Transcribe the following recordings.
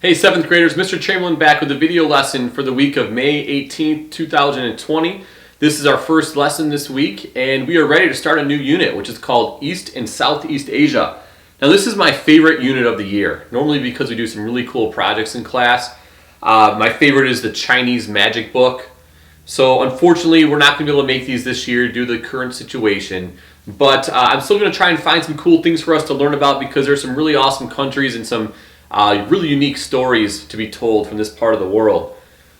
Hey 7th graders, Mr. Chamberlain back with a video lesson for the week of May 18th, 2020. This is our first lesson this week and we are ready to start a new unit which is called East and Southeast Asia. Now this is my favorite unit of the year, normally because we do some really cool projects in class. My favorite is the Chinese magic book. So unfortunately we're not going to be able to make these this year due to the current situation. But I'm still going to try and find some cool things for us to learn about because there's some really awesome countries and some really unique stories to be told from this part of the world.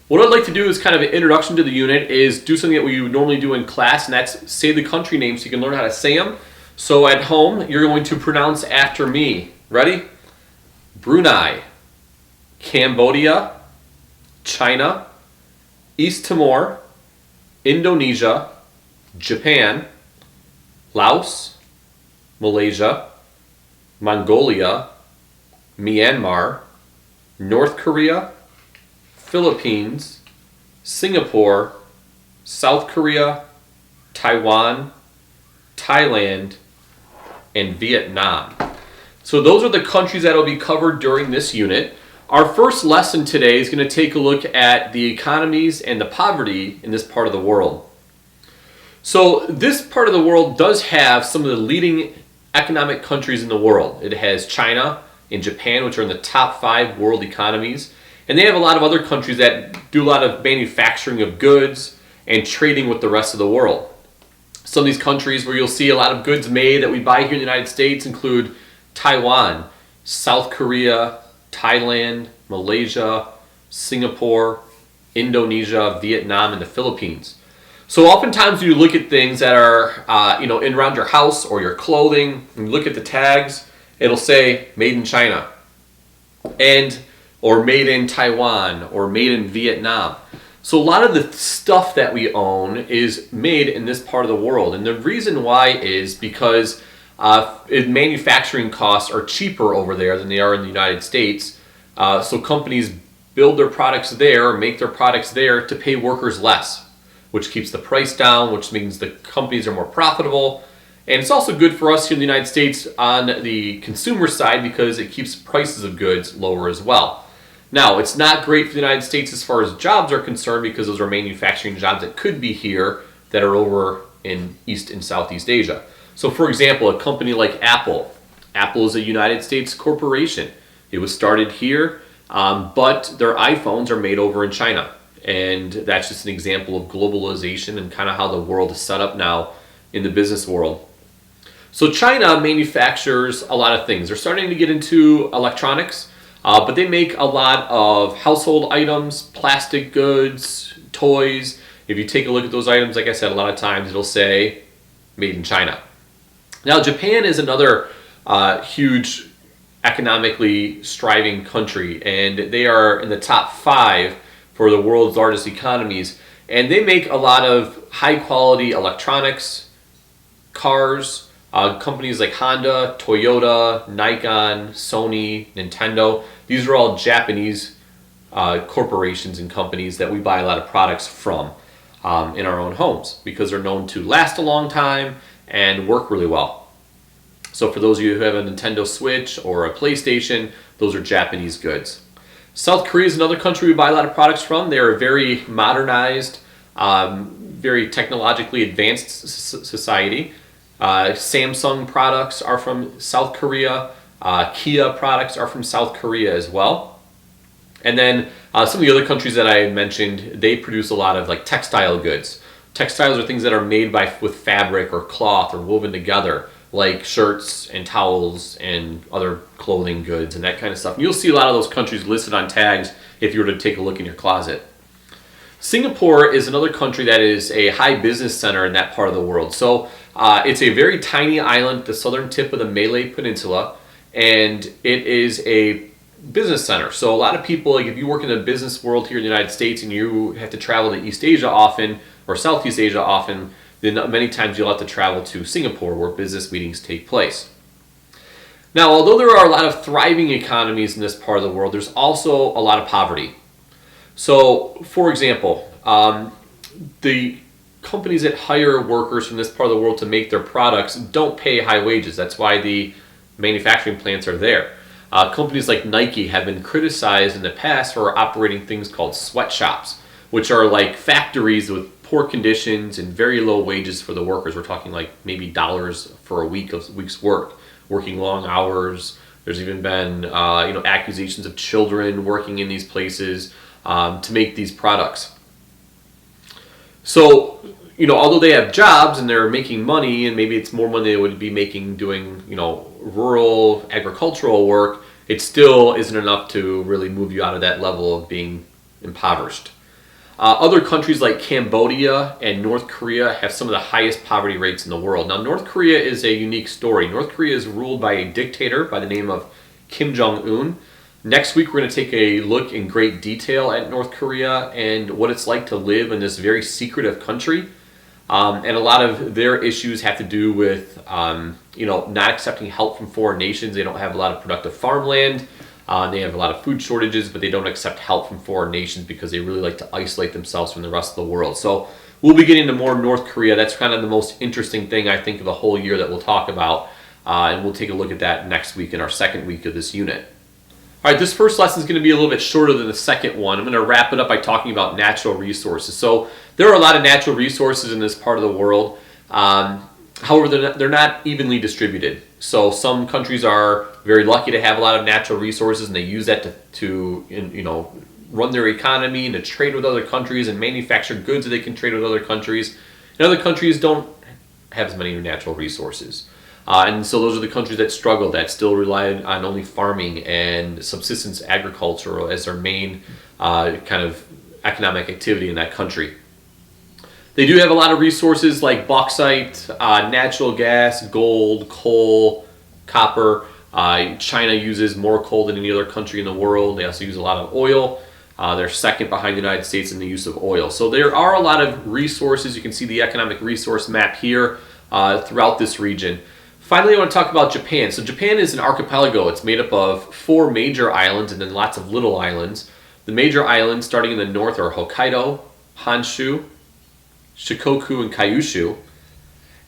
What I'd like to do is kind of an introduction to the unit is do something that we would normally do in class, and that's say the country names so you can learn how to say them. So at home, you're going to pronounce after me. Ready? Brunei, Cambodia, China, East Timor, Indonesia, Japan, Laos, Malaysia, Mongolia, Myanmar, North Korea, Philippines, Singapore, South Korea, Taiwan, Thailand, and Vietnam. So those are the countries that will be covered during this unit. Our first lesson today is going to take a look at the economies and the poverty in this part of the world. So this part of the world does have some of the leading economic countries in the world. It has China and Japan, which are in the top 5 world economies. And they have a lot of other countries that do a lot of manufacturing of goods and trading with the rest of the world. Some of these countries where you'll see a lot of goods made that we buy here in the United States include Taiwan, South Korea, Thailand, Malaysia, Singapore, Indonesia, Vietnam, and the Philippines. So oftentimes you look at things that are in around your house or your clothing, and you look at the tags, it'll say made in China or made in Taiwan or made in Vietnam. So a lot of the stuff that we own is made in this part of the world. And the reason why is because manufacturing costs are cheaper over there than they are in the United States. So companies build their products there or make their products there to pay workers less, which keeps the price down, which means the companies are more profitable. And it's also good for us here in the United States on the consumer side because it keeps prices of goods lower as well. Now, it's not great for the United States as far as jobs are concerned because those are manufacturing jobs that could be here that are over in East and Southeast Asia. So for example, a company like Apple. Apple is a United States corporation. It was started here, but their iPhones are made over in China. And that's just an example of globalization and kind of how the world is set up now in the business world. So China manufactures a lot of things. They're starting to get into electronics, but they make a lot of household items, plastic goods, toys. If you take a look at those items, like I said, a lot of times it'll say made in China. Now Japan is another huge economically striving country, and they are in the top 5 for the world's largest economies. And they make a lot of high quality electronics, cars, companies like Honda, Toyota, Nikon, Sony, Nintendo. These are all Japanese corporations and companies that we buy a lot of products from in our own homes because they're known to last a long time and work really well. So for those of you who have a Nintendo Switch or a PlayStation, those are Japanese goods. South Korea is another country we buy a lot of products from. They're a very modernized, very technologically advanced society. Samsung products are from South Korea. Kia products are from South Korea as well. And then some of the other countries that I mentioned, they produce a lot of like textile goods. Textiles are things that are made with fabric or cloth or woven together, like shirts and towels and other clothing goods and that kind of stuff. And you'll see a lot of those countries listed on tags if you were to take a look in your closet. Singapore is another country that is a high business center in that part of the world. So it's a very tiny island at the southern tip of the Malay Peninsula, and it is a business center. So a lot of people, like if you work in the business world here in the United States and you have to travel to East Asia often or Southeast Asia often, then many times you'll have to travel to Singapore where business meetings take place. Now, although there are a lot of thriving economies in this part of the world, there's also a lot of poverty. So, for example, the companies that hire workers from this part of the world to make their products don't pay high wages. That's why the manufacturing plants are there. Companies like Nike have been criticized in the past for operating things called sweatshops, which are like factories with poor conditions and very low wages for the workers. We're talking like maybe dollars for a week's work, working long hours. There's even been accusations of children working in these places to make these products. So, although they have jobs and they're making money, and maybe it's more money they would be making doing, rural agricultural work, it still isn't enough to really move you out of that level of being impoverished. Other countries like Cambodia and North Korea have some of the highest poverty rates in the world. Now, North Korea is a unique story. North Korea is ruled by a dictator by the name of Kim Jong-un. Next week, we're going to take a look in great detail at North Korea and what it's like to live in this very secretive country. And a lot of their issues have to do with, not accepting help from foreign nations. They don't have a lot of productive farmland. They have a lot of food shortages, but they don't accept help from foreign nations because they really like to isolate themselves from the rest of the world. So we'll be getting into more North Korea. That's kind of the most interesting thing, I think, of the whole year that we'll talk about. And we'll take a look at that next week in our second week of this unit. All right, this first lesson is going to be a little bit shorter than the second one. I'm going to wrap it up by talking about natural resources. So there are a lot of natural resources in this part of the world. However, they're not evenly distributed. So some countries are very lucky to have a lot of natural resources, and they use that to run their economy and to trade with other countries and manufacture goods that they can trade with other countries. And other countries don't have as many natural resources. And so those are the countries that struggle, that still rely on only farming and subsistence agriculture as their main kind of economic activity in that country. They do have a lot of resources like bauxite, natural gas, gold, coal, copper. China uses more coal than any other country in the world. They also use a lot of oil. They're second behind the United States in the use of oil. So there are a lot of resources. You can see the economic resource map here throughout this region. Finally, I want to talk about Japan. So Japan is an archipelago. It's made up of 4 major islands and then lots of little islands. The major islands starting in the north are Hokkaido, Honshu, Shikoku, and Kyushu.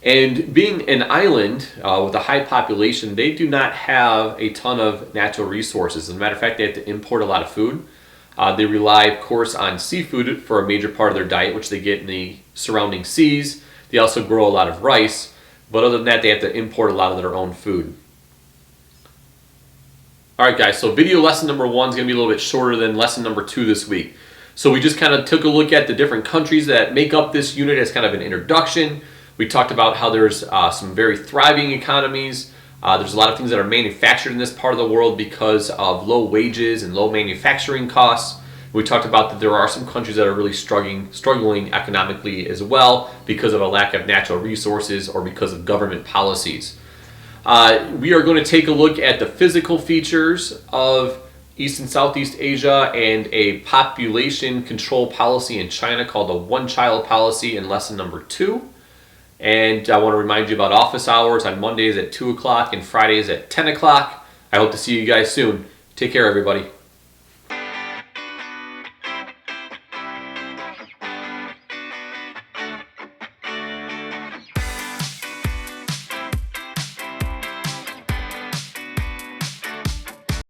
And being an island with a high population, they do not have a ton of natural resources. As a matter of fact, they have to import a lot of food. They rely, of course, on seafood for a major part of their diet, which they get in the surrounding seas. They also grow a lot of rice. But other than that, they have to import a lot of their own food. All right, guys, so video lesson number 1 is going to be a little bit shorter than lesson number 2 this week. So we just kind of took a look at the different countries that make up this unit as kind of an introduction. We talked about how there's some very thriving economies. There's a lot of things that are manufactured in this part of the world because of low wages and low manufacturing costs. We talked about that there are some countries that are really struggling economically as well because of a lack of natural resources or because of government policies. We are going to take a look at the physical features of East and Southeast Asia and a population control policy in China called the one-child policy in lesson number 2. And I want to remind you about office hours on Mondays at 2 o'clock and Fridays at 10 o'clock. I hope to see you guys soon. Take care, everybody.